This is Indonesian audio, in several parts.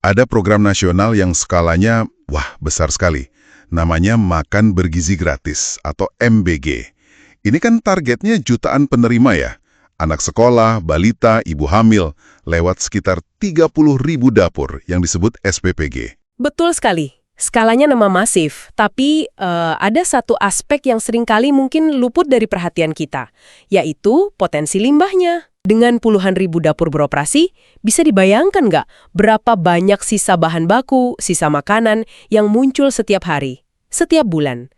Ada program nasional yang skalanya, wah, besar sekali. Namanya Makan Bergizi Gratis atau MBG. Ini kan targetnya jutaan penerima ya. Anak sekolah, balita, ibu hamil, lewat sekitar 30.000 dapur yang disebut SPPG. Betul sekali. Skalanya nama masif, tapi ada satu aspek yang seringkali mungkin luput dari perhatian kita, yaitu potensi limbahnya. Dengan puluhan ribu dapur beroperasi, bisa dibayangkan nggak berapa banyak sisa bahan baku, sisa makanan yang muncul setiap hari, setiap bulan.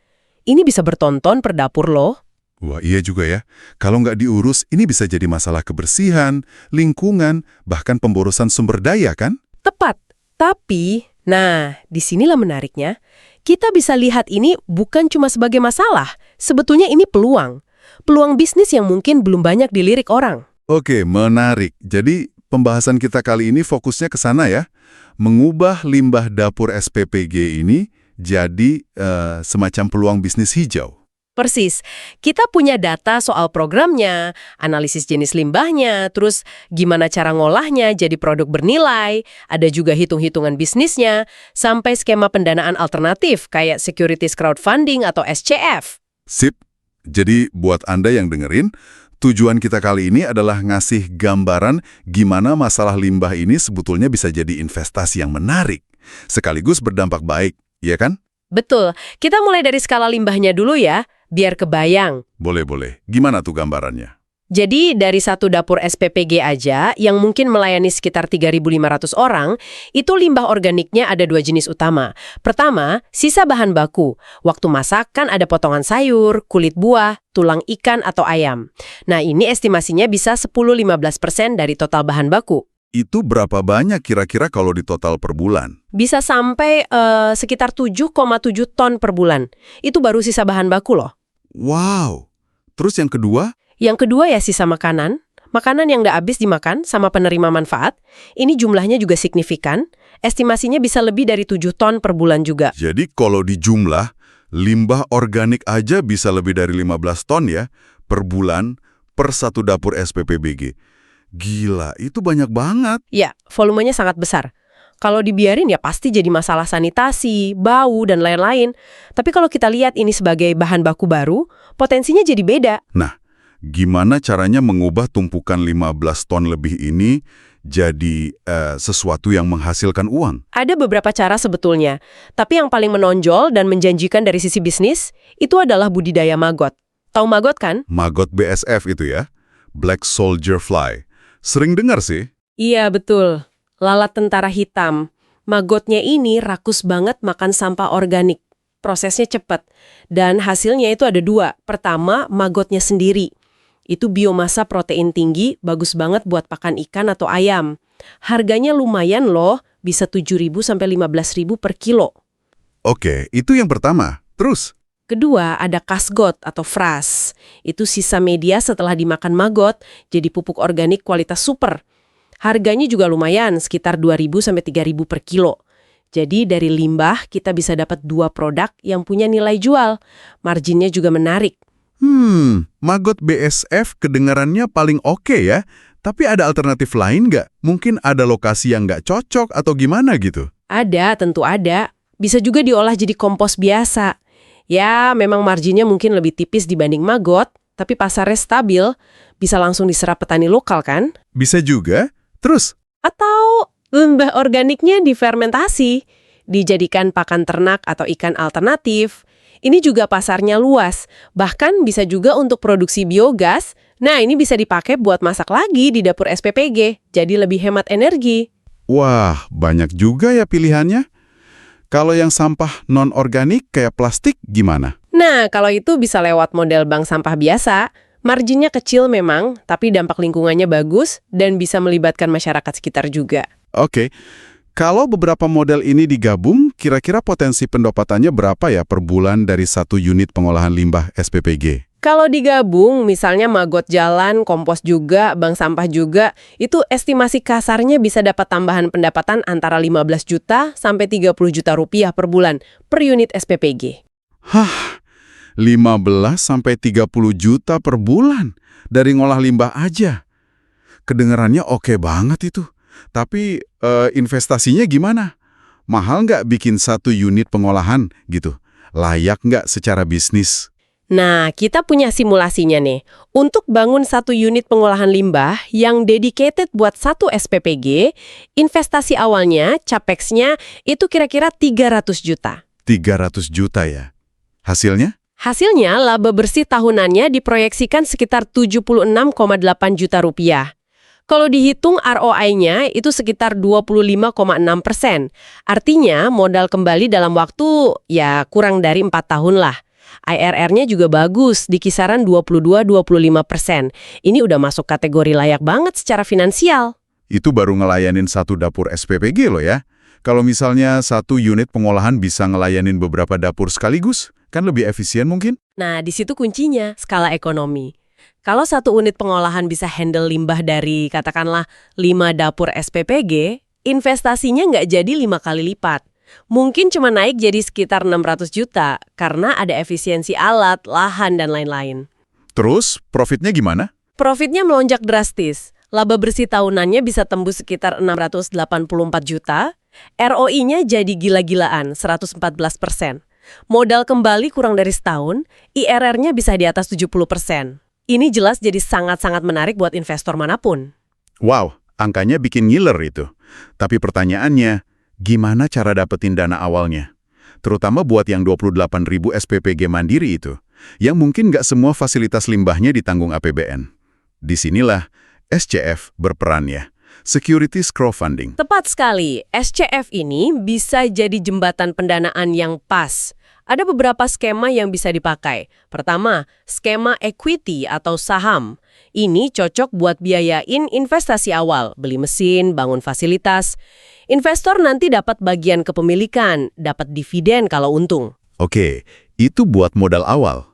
Ini bisa bertonton per dapur loh. Wah, iya juga ya. Kalau nggak diurus, ini bisa jadi masalah kebersihan, lingkungan, bahkan pemborosan sumber daya kan? Tepat. Tapi, nah, disinilah menariknya. Kita bisa lihat ini bukan cuma sebagai masalah. Sebetulnya ini peluang. Peluang bisnis yang mungkin belum banyak dilirik orang. Oke, menarik. Jadi, pembahasan kita kali ini fokusnya ke sana ya. Mengubah limbah dapur SPPG ini jadi semacam peluang bisnis hijau. Persis. Kita punya data soal programnya, analisis jenis limbahnya, terus gimana cara ngolahnya jadi produk bernilai, ada juga hitung-hitungan bisnisnya, sampai skema pendanaan alternatif kayak securities crowdfunding atau SCF. Sip. Jadi buat Anda yang dengerin, tujuan kita kali ini adalah ngasih gambaran gimana masalah limbah ini sebetulnya bisa jadi investasi yang menarik, sekaligus berdampak baik, ya kan? Betul. Kita mulai dari skala limbahnya dulu ya, biar kebayang. Boleh. Gimana tuh gambarannya? Jadi dari satu dapur SPPG aja yang mungkin melayani sekitar 3.500 orang, itu limbah organiknya ada dua jenis utama. Pertama, sisa bahan baku. Waktu masak kan ada potongan sayur, kulit buah, tulang ikan atau ayam. Nah ini estimasinya bisa 10-15% dari total bahan baku. Itu berapa banyak kira-kira kalau di total per bulan? Bisa sampai sekitar 7,7 ton per bulan. Itu baru sisa bahan baku loh. Wow! Terus yang kedua? Yang kedua ya sisa makanan. Makanan yang nggak habis dimakan sama penerima manfaat. Ini jumlahnya juga signifikan. Estimasinya bisa lebih dari 7 ton per bulan juga. Jadi kalau dijumlah, limbah organik aja bisa lebih dari 15 ton ya, per bulan, per satu dapur SPPBG. Gila, itu banyak banget. Ya, volumenya sangat besar. Kalau dibiarin ya pasti jadi masalah sanitasi, bau, dan lain-lain. Tapi kalau kita lihat ini sebagai bahan baku baru, potensinya jadi beda. Nah, gimana caranya mengubah tumpukan 15 ton lebih ini jadi sesuatu yang menghasilkan uang? Ada beberapa cara sebetulnya. Tapi yang paling menonjol dan menjanjikan dari sisi bisnis, itu adalah budidaya maggot. Tahu maggot kan? Maggot BSF itu ya? Black Soldier Fly. Sering dengar sih. Iya, betul. Lalat tentara hitam. Maggotnya ini rakus banget makan sampah organik. Prosesnya cepat. Dan hasilnya itu ada dua. Pertama, maggotnya sendiri. Itu biomasa protein tinggi, bagus banget buat pakan ikan atau ayam. Harganya lumayan loh, bisa 7.000 sampai 15.000 per kilo. Oke, itu yang pertama. Terus? Kedua, ada kasgot atau fras. Itu sisa media setelah dimakan maggot, jadi pupuk organik kualitas super. Harganya juga lumayan, sekitar 2.000 sampai 3.000 per kilo. Jadi dari limbah kita bisa dapat dua produk yang punya nilai jual. Marginnya juga menarik. Maggot BSF kedengarannya paling oke ya. Tapi ada alternatif lain nggak? Mungkin ada lokasi yang nggak cocok atau gimana gitu? Ada, tentu ada. Bisa juga diolah jadi kompos biasa. Ya, memang marginnya mungkin lebih tipis dibanding maggot, tapi pasarnya stabil, bisa langsung diserap petani lokal kan? Bisa juga. Terus? Atau limbah organiknya difermentasi, dijadikan pakan ternak atau ikan alternatif. Ini juga pasarnya luas, bahkan bisa juga untuk produksi biogas. Nah, ini bisa dipakai buat masak lagi di dapur SPPG, jadi lebih hemat energi. Wah, banyak juga ya pilihannya. Kalau yang sampah non-organik kayak plastik gimana? Nah, kalau itu bisa lewat model bank sampah biasa. Marginnya kecil memang, tapi dampak lingkungannya bagus dan bisa melibatkan masyarakat sekitar juga. Oke. Kalau beberapa model ini digabung, kira-kira potensi pendapatannya berapa ya per bulan dari satu unit pengolahan limbah SPPG? Kalau digabung, misalnya maggot jalan, kompos juga, bank sampah juga, itu estimasi kasarnya bisa dapat tambahan pendapatan antara 15 juta sampai 30 juta rupiah per bulan per unit SPPG. Hah, 15 sampai 30 juta per bulan dari ngolah limbah aja. Kedengarannya oke banget itu. Tapi investasinya gimana? Mahal nggak bikin satu unit pengolahan gitu? Layak nggak secara bisnis? Nah, kita punya simulasinya nih. Untuk bangun satu unit pengolahan limbah yang dedicated buat satu SPPG, investasi awalnya, CapEx-nya itu kira-kira 300 juta. 300 juta ya. Hasilnya? Hasilnya, laba bersih tahunannya diproyeksikan sekitar 76,8 juta rupiah. Kalau dihitung ROI-nya itu sekitar 25,6%. Artinya, modal kembali dalam waktu ya kurang dari 4 tahun lah. IRR-nya juga bagus, di kisaran 22-25%. Ini udah masuk kategori layak banget secara finansial. Itu baru ngelayanin satu dapur SPPG loh ya. Kalau misalnya satu unit pengolahan bisa ngelayanin beberapa dapur sekaligus, kan lebih efisien mungkin? Nah, di situ kuncinya, skala ekonomi. Kalau satu unit pengolahan bisa handle limbah dari, katakanlah, 5 dapur SPPG, investasinya nggak jadi 5 kali lipat. Mungkin cuma naik jadi sekitar 600 juta, karena ada efisiensi alat, lahan, dan lain-lain. Terus, profitnya gimana? Profitnya melonjak drastis. Laba bersih tahunannya bisa tembus sekitar 684 juta, ROI-nya jadi gila-gilaan, 114%. Modal kembali kurang dari setahun, IRR-nya bisa di atas 70%. Ini jelas jadi sangat-sangat menarik buat investor manapun. Wow, angkanya bikin ngiler itu. Tapi pertanyaannya, gimana cara dapetin dana awalnya? Terutama buat yang 28.000 SPPG mandiri itu, yang mungkin nggak semua fasilitas limbahnya ditanggung APBN. Disinilah SCF berperan ya. Securities Crowdfunding. Tepat sekali, SCF ini bisa jadi jembatan pendanaan yang pas. Ada beberapa skema yang bisa dipakai. Pertama, skema equity atau saham. Ini cocok buat biayain investasi awal, beli mesin, bangun fasilitas. Investor nanti dapat bagian kepemilikan, dapat dividen kalau untung. Oke, itu buat modal awal.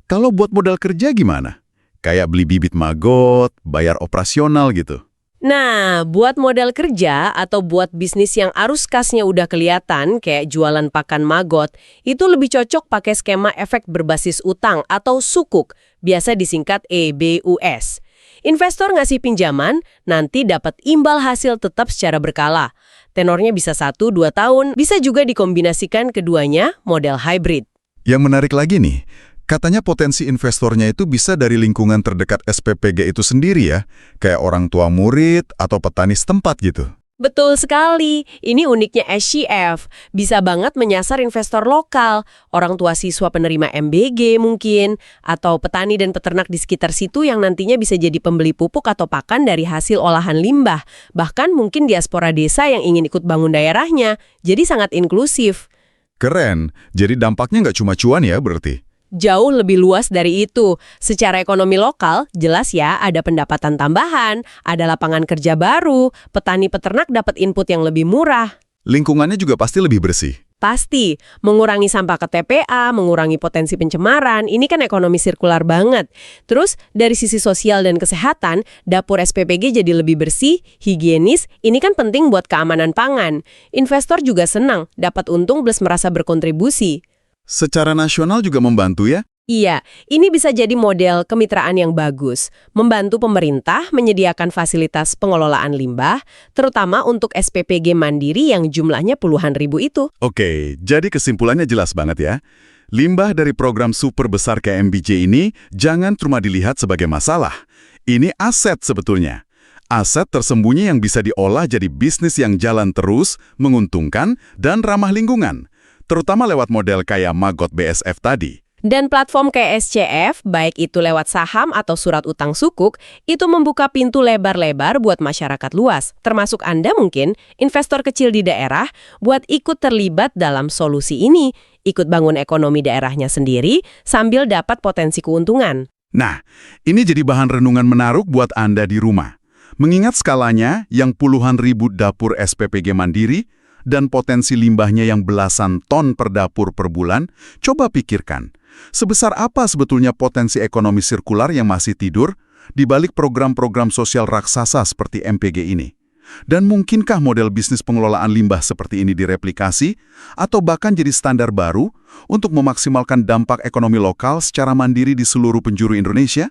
Kalau buat modal kerja gimana? Kayak beli bibit maggot, bayar operasional gitu. Nah, buat modal kerja atau buat bisnis yang arus kasnya udah kelihatan, kayak jualan pakan maggot, itu lebih cocok pakai skema efek berbasis utang atau sukuk, biasa disingkat EBUS. Investor ngasih pinjaman, nanti dapat imbal hasil tetap secara berkala. Tenornya bisa 1-2 tahun, bisa juga dikombinasikan keduanya, model hybrid. Yang menarik lagi nih, katanya potensi investornya itu bisa dari lingkungan terdekat SPPG itu sendiri ya, kayak orang tua murid atau petani setempat gitu. Betul sekali, ini uniknya SCF. Bisa banget menyasar investor lokal, orang tua siswa penerima MBG mungkin, atau petani dan peternak di sekitar situ yang nantinya bisa jadi pembeli pupuk atau pakan dari hasil olahan limbah. Bahkan mungkin diaspora desa yang ingin ikut bangun daerahnya, jadi sangat inklusif. Keren, jadi dampaknya nggak cuma cuan ya berarti? Jauh lebih luas dari itu. Secara ekonomi lokal, jelas ya ada pendapatan tambahan, ada lapangan kerja baru, petani peternak dapat input yang lebih murah. Lingkungannya juga pasti lebih bersih. Pasti, mengurangi sampah ke TPA, mengurangi potensi pencemaran, ini kan ekonomi sirkular banget. Terus, dari sisi sosial dan kesehatan, dapur SPPG jadi lebih bersih, higienis, ini kan penting buat keamanan pangan. Investor juga senang, dapat untung plus merasa berkontribusi. Secara nasional juga membantu ya? Iya, ini bisa jadi model kemitraan yang bagus, membantu pemerintah menyediakan fasilitas pengelolaan limbah, terutama untuk SPPG mandiri yang jumlahnya puluhan ribu itu. Oke, jadi kesimpulannya jelas banget ya. Limbah dari program super besar KMBJ ini jangan cuma dilihat sebagai masalah. Ini aset sebetulnya. Aset tersembunyi yang bisa diolah jadi bisnis yang jalan terus, menguntungkan, dan ramah lingkungan. Terutama lewat model kayak Maggot BSF tadi. Dan platform kayak SCF, baik itu lewat saham atau surat utang sukuk, itu membuka pintu lebar-lebar buat masyarakat luas, termasuk Anda mungkin, investor kecil di daerah, buat ikut terlibat dalam solusi ini, ikut bangun ekonomi daerahnya sendiri, sambil dapat potensi keuntungan. Nah, ini jadi bahan renungan menarik buat Anda di rumah. Mengingat skalanya yang puluhan ribu dapur SPPG mandiri, dan potensi limbahnya yang belasan ton per dapur per bulan, coba pikirkan, sebesar apa sebetulnya potensi ekonomi sirkular yang masih tidur di balik program-program sosial raksasa seperti MPG ini? Dan mungkinkah model bisnis pengelolaan limbah seperti ini direplikasi, atau bahkan jadi standar baru untuk memaksimalkan dampak ekonomi lokal secara mandiri di seluruh penjuru Indonesia?